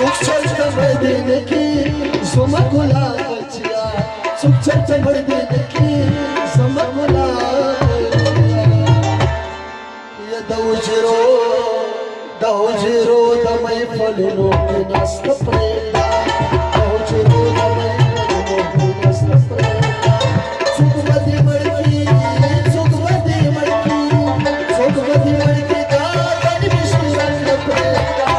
देखी समकुला बचिया सुख चर्चा भर देखी समकुला ये दाऊजिरो दमई फलिनो के नस्त प्रेदा दाऊजिरो दमई फलिनो के नस्त प्रेदा सुखवती मड़की दादन विष्णु रंग प्रेदा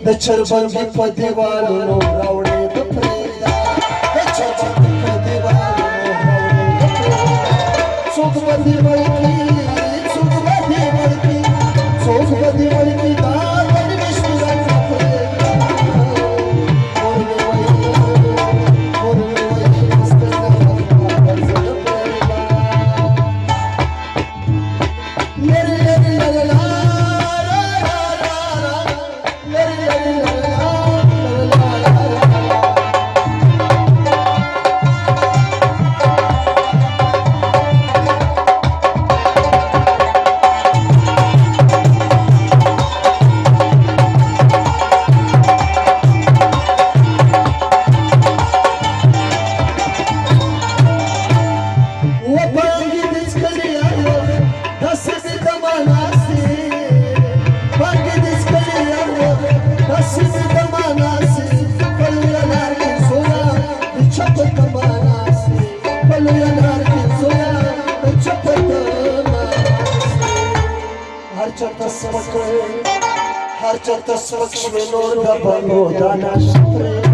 दचरभंगी पदिवालो रावणे दप्रेदा दचरभंगी पदिवालो रावणे दप्रेदा सुखवती मड़की दादन विष्णु रंग प्रेदा हर चर्चा समक्ष में नोर दबंगो दाना